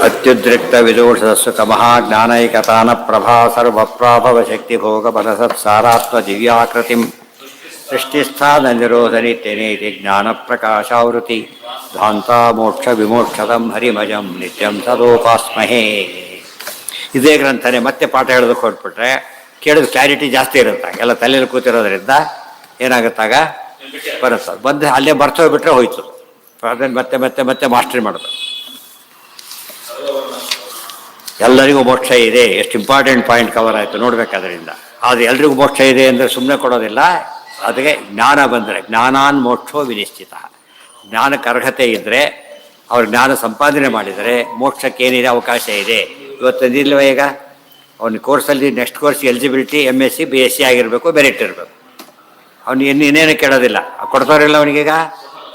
ಅತ್ಯುದ್ರಿಕ್ತ ವಿದೂಷಸಸ್ಸು ತಮಃ ಜ್ಞಾನೈಕತಾನ ಪ್ರಭಾ ಸರ್ವಪ್ರಾಭವ ಶಕ್ತಿ ಭೋಗ ಬಲಸತ್ಸಾರಾತ್ಮ ದಿವ್ಯಾಕೃತಿಂ ಸೃಷ್ಟಿಸ್ಥಾನ ನಿರೋಧ ನಿತ್ಯನೇತಿ ಜ್ಞಾನ ಪ್ರಕಾಶಾವೃತಿ ಧ್ವಾಂತ ಮೋಕ್ಷ ವಿಮೋಕ್ಷದಂ ಹರಿಮಜಂ ನಿತ್ಯಂ ಸದೋಪಾಸ್ಮಹೇ. ಇದೇ ಗ್ರಂಥನೇ ಮತ್ತೆ ಪಾಠ ಹೇಳೋದಕ್ಕೆ ಹೊರಟ್ಬಿಟ್ರೆ ಕೇಳೋದು ಕ್ಲಾರಿಟಿ ಜಾಸ್ತಿ ಇರುತ್ತೆ. ಎಲ್ಲ ತಲೆಯಲ್ಲಿ ಕೂತಿರೋದ್ರಿಂದ ಏನಾಗುತ್ತಾಗ ಬರುತ್ತೆ. ಬಂದು ಅಲ್ಲೇ ಬರ್ತೋಗ್ಬಿಟ್ರೆ ಹೋಯ್ತು. ಅದನ್ನು ಮತ್ತೆ ಮತ್ತೆ ಮತ್ತೆ ಮಾಸ್ಟ್ರಿ ಮಾಡೋದು. ಎಲ್ಲರಿಗೂ ಮೋಕ್ಷ ಇದೆ, ಎಷ್ಟು ಇಂಪಾರ್ಟೆಂಟ್ ಪಾಯಿಂಟ್ ಕವರ್ ಆಯಿತು ನೋಡ್ಬೇಕಾದ್ರಿಂದ. ಆದರೆ ಎಲ್ರಿಗೂ ಮೋಕ್ಷ ಇದೆ ಅಂದರೆ ಸುಮ್ಮನೆ ಕೊಡೋದಿಲ್ಲ. ಅದಕ್ಕೆ ಜ್ಞಾನ ಬಂದರೆ ಜ್ಞಾನಾನ್ ಮೋಕ್ಷೋ ವಿನಿಶ್ಚಿತ. ಜ್ಞಾನಕ್ಕೆ ಅರ್ಹತೆ ಇದ್ದರೆ ಅವ್ರು ಜ್ಞಾನ ಸಂಪಾದನೆ ಮಾಡಿದರೆ ಮೋಕ್ಷಕ್ಕೇನಿದೆ ಅವಕಾಶ ಇದೆ. ಇವತ್ತಂದಿಲ್ವ ಈಗ ಅವನ ಕೋರ್ಸಲ್ಲಿ next course eligibility MSc BSc ಆಗಿರಬೇಕು, ಮೆರಿಟ್ ಇರಬೇಕು. ಅವ್ನು ಇನ್ನೇನು ಕೇಳೋದಿಲ್ಲ, ಕೊಡ್ತಾರಿಲ್ಲ ಅವನಿಗೀಗ.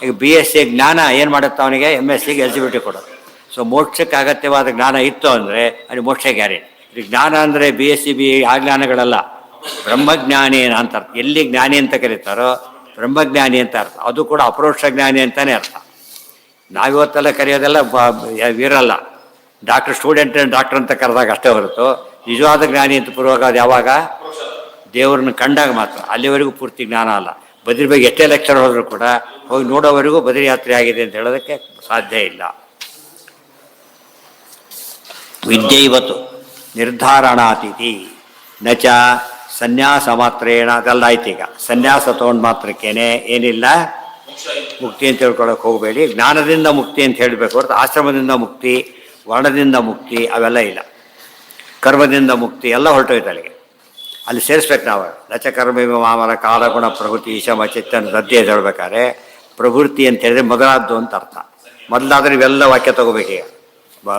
ಈಗ BSc ಜ್ಞಾನ ಏನು ಮಾಡುತ್ತೆ ಅವನಿಗೆ, MScಗೆ ಎಲಿಜಿಬಿಲಿಟಿ ಕೊಡೋದು. ಸೊ ಮೋಕ್ಷಕ್ಕೆ ಅಗತ್ಯವಾದ ಜ್ಞಾನ ಇತ್ತು ಅಂದರೆ ಅದು ಮೋಕ್ಷ ಗ್ಯಾರಂಟಿ. ಇದು ಜ್ಞಾನ ಅಂದರೆ BSc BA ಆ ಜ್ಞಾನಗಳಲ್ಲ, ಬ್ರಹ್ಮಜ್ಞಾನಿ ಅಂತ ಅರ್ಥ. ಎಲ್ಲಿ ಜ್ಞಾನಿ ಅಂತ ಕರೀತಾರೋ ಬ್ರಹ್ಮಜ್ಞಾನಿ ಅಂತ ಅರ್ಥ. ಅದು ಕೂಡ ಅಪರೋಕ್ಷ ಜ್ಞಾನಿ ಅಂತಲೇ ಅರ್ಥ. ನಾವಿವತ್ತೆಲ್ಲ ಕರೆಯೋದೆಲ್ಲ ಇರಲ್ಲ. ಸ್ಟೂಡೆಂಟ್ ಡಾಕ್ಟರ್ ಅಂತ ಕರೆದಾಗ ಅಷ್ಟೇ ಹೊರತು ನಿಜವಾದ ಜ್ಞಾನಿ ಅಂತ ಪೂರ್ವಕ ಯಾವಾಗ ದೇವ್ರನ್ನ ಕಂಡಾಗ ಮಾತ್ರ. ಅಲ್ಲಿವರೆಗೂ ಪೂರ್ತಿ ಜ್ಞಾನ ಅಲ್ಲ. ಬದ್ರಿ ಬಗ್ಗೆ ಎಷ್ಟೇ ಲೆಕ್ಚರ್ ಹೋದರೂ ಕೂಡ ಹೋಗಿ ನೋಡೋವರೆಗೂ ಬದ್ರಿ ಯಾತ್ರೆ ಆಗಿದೆ ಅಂತ ಹೇಳೋದಕ್ಕೆ ಸಾಧ್ಯ ಇಲ್ಲ. ವಿದ್ಯೈವತ್ತು ನಿರ್ಧಾರಣಾತಿಥಿ ನಚ ಸನ್ಯಾಸ ಮಾತ್ರೇಣ. ಅದೆಲ್ಲ ಆಯ್ತು. ಈಗ ಸನ್ಯಾಸ ತೊಗೊಂಡು ಮಾತ್ರಕ್ಕೇನೆ ಏನಿಲ್ಲ ಮುಕ್ತಿ ಅಂತ ಹೇಳ್ಕೊಳಕ್ಕೆ ಹೋಗಬೇಡಿ. ಜ್ಞಾನದಿಂದ ಮುಕ್ತಿ ಅಂತ ಹೇಳಬೇಕು ಹೊರತು ಆಶ್ರಮದಿಂದ ಮುಕ್ತಿ, ವರ್ಣದಿಂದ ಮುಕ್ತಿ ಅವೆಲ್ಲ ಇಲ್ಲ. ಕರ್ಮದಿಂದ ಮುಕ್ತಿ ಎಲ್ಲ ಹೊರಟೋಯ್ತು ಅಲ್ಲಿಗೆ. ಅಲ್ಲಿ ಸೇರಿಸ್ಬೇಕು ನಾವು. ನಚ ಕರ್ಮ ಮಾಮರ ಕಾಲಗುಣ ಪ್ರವೃತ್ತಿ ಈಶಮ ಚಿತ್ತನ ದದ್ದೆ ಹೇಳ್ಬೇಕಾದ್ರೆ ಪ್ರವೃತ್ತಿ ಅಂತ ಹೇಳಿದ್ರೆ ಮೊದಲಾದ್ದು ಅಂತ ಅರ್ಥ. ಮೊದಲಾದ್ರೆ ಇವೆಲ್ಲ ವಾಕ್ಯ ತಗೋಬೇಕೀಗ.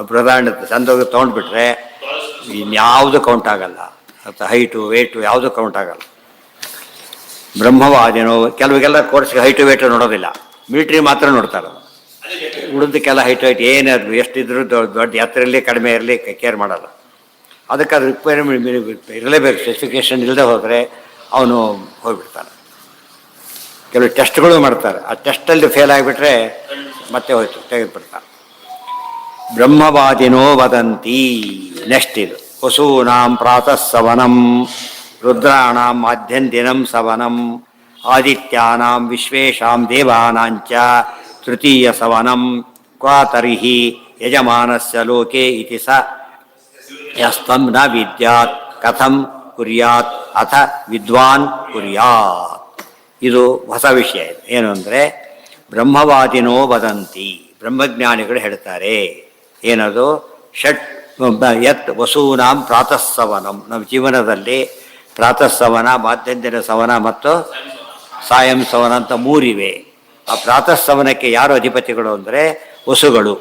ಪ್ರಧಾನ ಚಂದ ತೊಗೊಂಡ್ಬಿಟ್ರೆ ಇನ್ಯಾವುದು ಕೌಂಟ್ ಆಗಲ್ಲ. ಮತ್ತು ಹೈಟು ವೇಟು ಯಾವುದು ಕೌಂಟ್ ಆಗಲ್ಲ. ಬ್ರಹ್ಮವಾದಿನೋ ಕೆಲವಿಗೆಲ್ಲ ಕೋರ್ಸ್ಗೆ ಹೈಟು ವೇಟು ನೋಡೋದಿಲ್ಲ, ಮಿಲಿಟ್ರಿ ಮಾತ್ರ ನೋಡ್ತಾರೆ. ಉಳಿದಕ್ಕೆಲ್ಲ ಹೈಟು ಏನಾದ್ರು ಎಷ್ಟಿದ್ರು ದೊಡ್ಡ ಎತ್ತರ ಇರಲಿ ಕಡಿಮೆ ಇರಲಿ ಕೇರ್ ಮಾಡೋಲ್ಲ. ಅದಕ್ಕೆ ಅದು ರಿಕ್ವೈರ್ಮೆಂಟ್ ಇರಲೇಬೇಕು. ಸ್ಪೆಸಿಫಿಕೇಷನ್ ಇಲ್ಲದೆ ಹೋದರೆ ಅವನು ಹೋಗ್ಬಿಡ್ತಾನೆ. ಕೆಲವು ಟೆಸ್ಟ್ಗಳು ಮಾಡ್ತಾರೆ, ಆ ಟೆಸ್ಟಲ್ಲಿ ಫೇಲ್ ಆಗಿಬಿಟ್ರೆ ಮತ್ತೆ ಹೋಯ್ತು, ತೆಗೆದುಬಿಡ್ತಾನೆ. ಬ್ರಹ್ಮವಾದಿನೋ ವದಂತಿ. ನೆಕ್ಸ್ಟ್ ಇದು ವಸೂನಾಂ ಪ್ರಾತಃ ಸವನಂ ರುದ್ರಾಣಾಂ ಮಾಧ್ಯಂದಿನಂ ಸವನಂ ಆದಿತ್ಯಾನಾಂ ವಿಶ್ವೇಶಾಂ ದೇವಾನಾಂಚ ತೃತೀಯ ಸವನಂ ಕ್ವಾ ತರ್ಹಿ ಯಜಮಾನಸ್ಯ ಲೋಕೆ ಇತಿ ಸ ಯಸ್ತ್ವಂ ನ ವಿದ್ಯಾತ್ ಕಥಂ ಕುರ್ಯಾತ್ ಅಥ ವಿದ್ವಾನ್ ಕುರ್ಯಾತ್. ಇದು ಹೊಸ ವಿಷಯ. ಇದು ಏನು ಅಂದರೆ ಬ್ರಹ್ಮವಾದಿನೋ ವದಂತಿ, ಬ್ರಹ್ಮಜ್ಞಾನಿಗಳು ಹೇಳ್ತಾರೆ. ಏನದು ಷಟ್ ಯತ್ ವಸೂನಾಂ ಪ್ರಾತಃ ಸವನಂ. ನಮ್ಮ ಜೀವನದಲ್ಲಿ ಪ್ರಾತಃ ಸವನ, ಮಾಧ್ಯಂದಿನ ಸವನ ಮತ್ತು ಸಾಯಂ ಸವನ ಅಂತ ಮೂರಿವೆ. ಆ ಪ್ರಾತಃ ಸವನಕ್ಕೆ ಯಾರು ಅಧಿಪತಿಗಳು ಅಂದರೆ ವಸುಗಳು.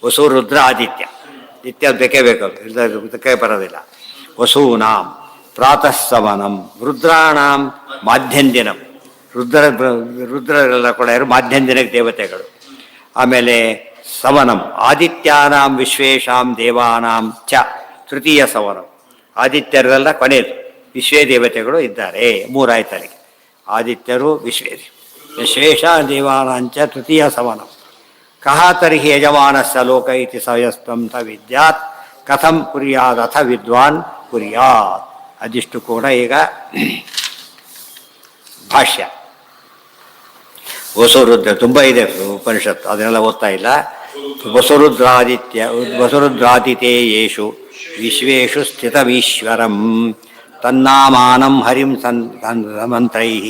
ವಸು ರುದ್ರ ಆದಿತ್ಯ. ನಿತ್ಯ ಬೇಕೇ ಬೇಕು, ಇದಕ್ಕೆ ಬರೋದಿಲ್ಲ. ವಸೂನಾಂ ಪ್ರಾತಃ ಸವನಂ ರುದ್ರಾಣಾಂ ಮಾಧ್ಯಂದಿನಂ. ರುದ್ರರೆಲ್ಲ ಕೂಡ ಯಾರು ಮಾಧ್ಯಂದಿನಕ್ಕೆ ದೇವತೆಗಳು. ಆಮೇಲೆ ಸವನಂ ಆದಿತ್ಯಾನಾಂ ವಿಶ್ವೇಶಾಂ ದೇವಾನಾಂ ಚ ತೃತೀಯ ಸವನಂ. ಆದಿತ್ಯರೆಲ್ಲ ಕೊನೆಯದು, ವಿಶ್ವೇ ದೇವತೆಗಳು ಇದ್ದಾರೆ. ಮೂರಾಯ್ತರಿಗೆ ಆದಿತ್ಯರು ವಿಶ್ವೇಶ ದೇವಾನಾಂಚ ತೃತೀಯ ಸವನಂ. ಕಹ ತರ್ಹಿ ಯಜಮಾನಸ್ಯ ಲೋಕ ಇತಿ ಸಯಸ್ತ್ವಂ ತ ವಿದ್ಯಾತ್ ಕಥಂ ಕುರ್ಯಾತ್ ಅಥ ವಿದ್ವಾನ್ ಕುರ್ಯಾತ್. ಅದಿಷ್ಟು ಕೂಡ ಈಗ ಭಾಷ್ಯ. ವಸುರುದ್ರ ತುಂಬ ಇದೆ ಉಪನಿಷತ್ತು, ಅದನ್ನೆಲ್ಲ ಓದ್ತಾ ಇಲ್ಲ. ವಸುರುದ್ರಾದಿತೇಯೇಷು ವಿಶ್ವೇಷು ಸ್ಥಿತಮೀಶ್ವರಂ ತನ್ನಾಮಾನಂ ಹರಿಂ ಮಂತ್ರೈಃ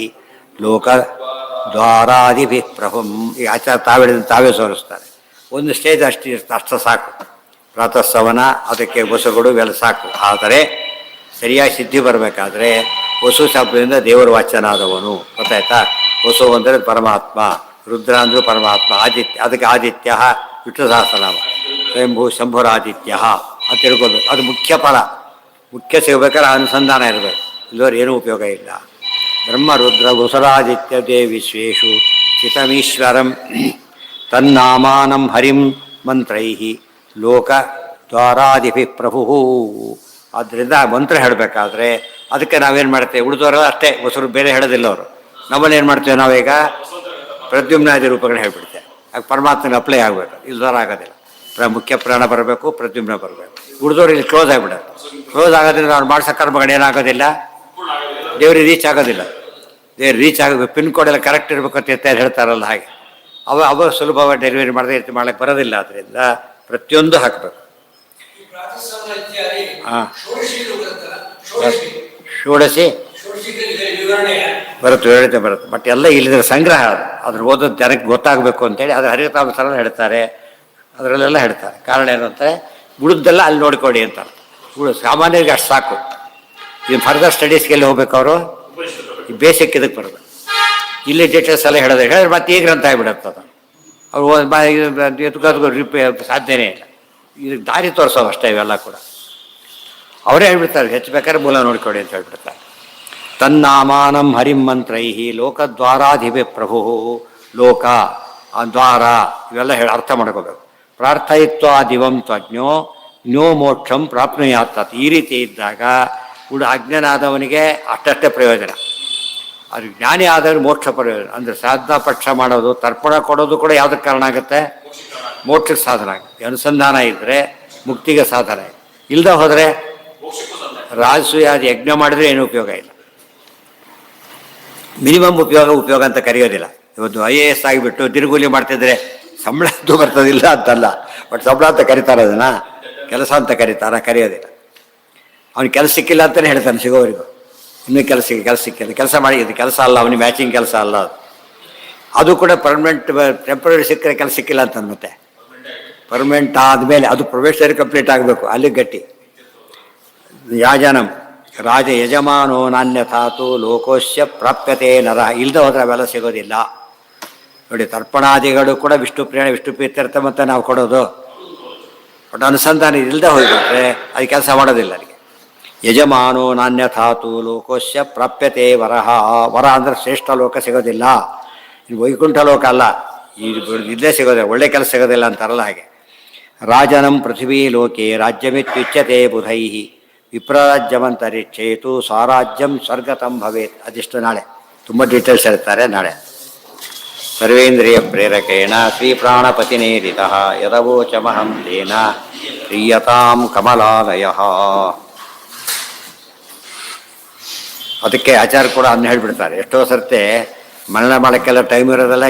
ಲೋಕದ್ವಾರಾದಿಭಿಃ ಪ್ರಭುಂ. ಈ ಆಚಾರ ತಾವೇ ಸೋರಿಸ್ತಾರೆ. ಒಂದು ಸ್ಟೇಜ್ ಅಷ್ಟು ಸಾಕು. ಪ್ರಾತಃ ಸವನ, ಅದಕ್ಕೆ ವಸುಗಳು ಇವೆಲ್ಲ ಸಾಕು. ಆದರೆ ಸರಿಯಾಗಿ ಸಿದ್ಧಿ ಬರಬೇಕಾದ್ರೆ ವಸು ಶಬ್ದದಿಂದ ದೇವರ ವಾಚನಾದವನು. ಗೊತ್ತಾಯ್ತಾ? ವಸು ಅಂದರೆ ಪರಮಾತ್ಮ, ರುದ್ರ ಅಂದರೂ ಪರಮಾತ್ಮ, ಆದಿತ್ಯ ಅದಕ್ಕೆ ಆದಿತ್ಯ ವಿಷ್ಣು ಸಹಸ್ರನಾಮ, ಸ್ವಯಂಭೂ ಶಂಭುರಾದಿತ್ಯ ಅಂತ ತಿಳ್ಕೊಬೇಕು. ಅದು ಮುಖ್ಯ ಫಲ. ಮುಖ್ಯ ಸಿಗಬೇಕಾದ್ರೆ ಅನುಸಂಧಾನ ಇರಬೇಕು, ಇಲ್ಲವರು ಏನೂ ಉಪಯೋಗ ಇಲ್ಲ. ಬ್ರಹ್ಮ ರುದ್ರ ವಸುರಾದಿತ್ಯ ದೇ ವಿಶ್ವೇಷು ಚಿತಮೀಶ್ವರಂ ತನ್ನಾಮಾನಂ ಹರಿಂ ಮಂತ್ರೈಃ ಲೋಕ ದ್ವಾರಾದಿಭಿ ಪ್ರಭು. ಆದ್ದರಿಂದ ಮಂತ್ರ ಹೇಳಬೇಕಾದ್ರೆ ಅದಕ್ಕೆ ನಾವೇನು ಮಾಡ್ತೇವೆ, ಉಳಿದವರೆಲ್ಲ ಅಷ್ಟೇ ವಸುರು ಬೇರೆ ಹೇಳೋದಿಲ್ಲ ಅವರು. ನಮ್ಮಲ್ಲಿ ಏನು ಮಾಡ್ತೇವೆ ನಾವೀಗ ಪ್ರದ್ಯುಮ್ನಾದಿ ರೂಪಗಳನ್ನ ಹೇಳ್ಬಿಡ್ತೇವೆ. ಆಗ ಪರಮಾತ್ಮನ ಅಪ್ಲೈ ಆಗಬೇಕು, ಇಲ್ದಾರ ಆಗೋದಿಲ್ಲ. ಮುಖ್ಯ ಪ್ರಾಣ ಬರಬೇಕು, ಪ್ರದ್ಯುಮ್ನ ಬರಬೇಕು. ಉಳಿದವ್ರು ಇಲ್ಲಿ ಕ್ಲೋಸ್ ಆಗಿಬಿಡುತ್ತೆ. ಕ್ಲೋಸ್ ಆಗೋದ್ರಿಂದ ಅವ್ರು ಮಾಡ್ಸೋ ಕರ್ಮಗಳು ಏನಾಗೋದಿಲ್ಲ, ದೇವ್ರಿಗೆ ರೀಚ್ ಆಗೋದಿಲ್ಲ. ದೇವ್ರು ರೀಚ್ ಆಗಬೇಕು, ಪಿನ್ ಕೋಡ್ ಎಲ್ಲ ಕರೆಕ್ಟ್ ಇರಬೇಕು ಅಂತ ಹೇಳ್ತಾರಲ್ಲ ಹಾಗೆ. ಅವ ಸುಲಭವಾಗಿ ಡೆಲಿವರಿ ಮಾಡದೆ ರೀತಿ ಮಾಡಕ್ಕೆ ಬರೋದಿಲ್ಲ. ಆದ್ದರಿಂದ ಪ್ರತಿಯೊಂದು ಹಾಕಬೇಕು. ಹಾಂ, ಷೋಡಶಿ ಬರುತ್ತೆ ಬರುತ್ತೆ. ಬಟ್ ಎಲ್ಲ ಇಲ್ಲಿದ್ರೆ ಸಂಗ್ರಹ ಅದ್ರ ಓದೋದು ಜನಕ್ಕೆ ಗೊತ್ತಾಗಬೇಕು ಅಂತೇಳಿ ಅದ್ರ ಹರಿಕಥಾಮೃತನ ಹೇಳ್ತಾರೆ, ಅದರಲ್ಲೆಲ್ಲ ಹೇಳ್ತಾರೆ. ಕಾರಣ ಏನು ಅಂತಾರೆ, ಉಳಿದೆಲ್ಲ ಅಲ್ಲಿ ನೋಡ್ಕೊಡಿ ಅಂತ. ಸಾಮಾನ್ಯರಿಗೆ ಅಷ್ಟು ಸಾಕು. ಇದು ಫರ್ದರ್ ಸ್ಟಡೀಸ್ಗೆಲ್ಲಿ ಹೋಗ್ಬೇಕು ಅವರು, ಈ ಬೇಸಿಕ್ ಇದಕ್ಕೆ ಬರೋದು. ಇಲ್ಲಿ ಡೀಟೇಲ್ಸ್ ಎಲ್ಲ ಹೇಳಿದ್ರೆ ಮತ್ತೆ ಈಗ ಗ್ರಂಥ ಆಗಿಬಿಡುತ್ತೆ ಅದು. ಅವ್ರು ಎತ್ಕೋದು ಸಾಧ್ಯನೇ ಇಲ್ಲ. ಇದಕ್ಕೆ ದಾರಿ ತೋರಿಸೋದು ಅಷ್ಟೇ. ಇವೆಲ್ಲ ಕೂಡ ಅವರೇ ಹೇಳ್ಬಿಡ್ತಾರೆ, ಹೆಚ್ಚು ಬೇಕಾದ್ರೆ ಮೂಲ ನೋಡ್ಕೊಡಿ ಅಂತ ಹೇಳ್ಬಿಡ್ತಾರೆ. ತನ್ನಾಮಾನಂ ಹರಿಂ ಮಂತ್ರೈಹಿ ಲೋಕದ್ವಾರಾಧಿಪೆ ಪ್ರಭು. ಲೋಕ ದ್ವಾರ ಇವೆಲ್ಲ ಅರ್ಥ ಮಾಡ್ಕೋಬೇಕು. ಪ್ರಾರ್ಥಯಿತ್ವ ದಿವಂ ತ್ವಜ್ಞೋ ಜ್ಞೋ ಮೋಕ್ಷಂ ಪ್ರಾಪ್ನುಯಾತ್. ಈ ರೀತಿ ಇದ್ದಾಗ ಅಜ್ಞನಾದವನಿಗೆ ಅಷ್ಟಷ್ಟೇ ಪ್ರಯೋಜನ, ಅದು ಜ್ಞಾನಿ ಆದವರು ಮೋಕ್ಷ ಪ್ರಯೋಜನ. ಅಂದರೆ ಸಾಧನಾ ಪಕ್ಷ ಮಾಡೋದು, ತರ್ಪಣ ಕೊಡೋದು ಕೂಡ ಯಾವುದಕ್ಕೆ ಕಾರಣ ಆಗುತ್ತೆ, ಮೋಕ್ಷಕ್ಕೆ ಸಾಧನ ಆಗುತ್ತೆ. ಅನುಸಂಧಾನ ಇದ್ದರೆ ಮುಕ್ತಿಗೆ ಸಾಧನ ಇದೆ. ಇಲ್ಲದೆ ಹೋದರೆ ರಾಜಸೂಯಾದಿ ಯಜ್ಞ ಮಾಡಿದ್ರೆ ಏನೂ ಉಪಯೋಗ ಇಲ್ಲ. ಮಿನಿಮಮ್ ಉಪಯೋಗ ಅಂತ ಕರೆಯೋದಿಲ್ಲ. ಇವತ್ತು IAS ಆಗಿಬಿಟ್ಟು ತಿರುಗೂಲಿ ಮಾಡ್ತಿದ್ರೆ ಸಂಬಳ ಅಂತೂ ಬರ್ತದಿಲ್ಲ ಅಂತಲ್ಲ, ಬಟ್ ಸಂಬಳ ಅಂತ ಕರೀತಾರೆ, ಅದನ್ನ ಕೆಲಸ ಅಂತ ಕರೆಯೋದಿಲ್ಲ. ಅವ್ನಿಗೆ ಕೆಲಸ ಸಿಕ್ಕಿಲ್ಲ ಅಂತಲೇ ಹೇಳ್ತಾನೆ ಸಿಗೋವರೆಗೂ. ಇನ್ನೂ ಕೆಲಸ ಸಿಕ್ಕಿಲ್ಲ, ಕೆಲಸ ಮಾಡಿ, ಇದು ಕೆಲಸ ಅಲ್ಲ, ಅವನಿಗೆ ಮ್ಯಾಚಿಂಗ್ ಕೆಲಸ ಅಲ್ಲ ಅದು ಕೂಡ ಪರ್ಮನೆಂಟ್. ಟೆಂಪ್ರರಿ ಸಿಕ್ಕರೆ ಕೆಲಸ ಸಿಕ್ಕಿಲ್ಲ ಅಂತ ಮತ್ತೆ ಪರ್ಮನೆಂಟ್ ಆದಮೇಲೆ ಅದು ಪ್ರೊಬೇಷನರಿ ಕಂಪ್ಲೀಟ್ ಆಗಬೇಕು, ಅಲ್ಲಿ ಗಟ್ಟಿ. ಯಾಜನಂ ರಾಜ ಯಜಮಾನೋ ನಾನ್ಯಥಾತು ಲೋಕೋಶ್ಯ ಪ್ರಾಪ್ಯತೆ ನರ. ಇಲ್ಲದೆ ಹೋದ್ರೆ ಅವೆಲ್ಲ ಸಿಗೋದಿಲ್ಲ ನೋಡಿ. ತರ್ಪಣಾದಿಗಳು ಕೂಡ ವಿಷ್ಣು ಪ್ರೀತ್ಯರ್ಥ ಮತ್ತು ನಾವು ಕೊಡೋದು. ಬಟ್ ಅನುಸಂಧಾನ ಇಲ್ಲದೆ ಹೋಗಿಬಿಟ್ರೆ ಅದು ಕೆಲಸ ಮಾಡೋದಿಲ್ಲ. ಅದಕ್ಕೆ ಯಜಮಾನೋ ನಾನ್ಯಥಾತು ಲೋಕೋಶ್ಯ ಪ್ರಾಪ್ಯತೆ ವರಹ. ವರ ಅಂದರೆ ಶ್ರೇಷ್ಠ ಲೋಕ ಸಿಗೋದಿಲ್ಲ, ಇನ್ನು ವೈಕುಂಠ ಲೋಕ ಅಲ್ಲ, ಇಲ್ಲೇ ಸಿಗೋದಿಲ್ಲ, ಒಳ್ಳೆ ಕೆಲಸ ಸಿಗೋದಿಲ್ಲ ಅಂತಾರಲ್ಲ ಹಾಗೆ. ರಾಜನಂ ಪೃಥ್ವೀ ಲೋಕೆ ರಾಜ್ಯಮಿತ್ಯುಚ್ಯತೆ ಬುಧೈ ವಿಪ್ರರಾಜ್ಯಮಂತರಿಕ್ಷೇತು ಸ್ವರಾಜ್ಯಂ ಸ್ವರ್ಗತಂ ಭವೇತ್. ಅದಿಷ್ಟು ನಾಳೆ ತುಂಬ ಡೀಟೇಲ್ಸ್ ಹೇಳ್ತಾರೆ ನಾಳೆ. ಸರ್ವೇಂದ್ರಿಯ ಪ್ರೇರಕೇಣ ಶ್ರೀ ಪ್ರಾಣಪತಿನೇರಿತ ಯದವೋಚಮಹಂ ತೇನ ಪ್ರೀಯತಾಂ ಕಮಲಾಲಯ. ಅದಕ್ಕೆ ಆಚಾರ್ಯ ಕೂಡ ಅದನ್ನ ಹೇಳ್ಬಿಡ್ತಾರೆ. ಎಷ್ಟೋ ಸರ್ತೆ ಮನನ ಮಾಡೋಕ್ಕೆಲ್ಲ ಟೈಮ್ ಇರೋದಲ್ಲ.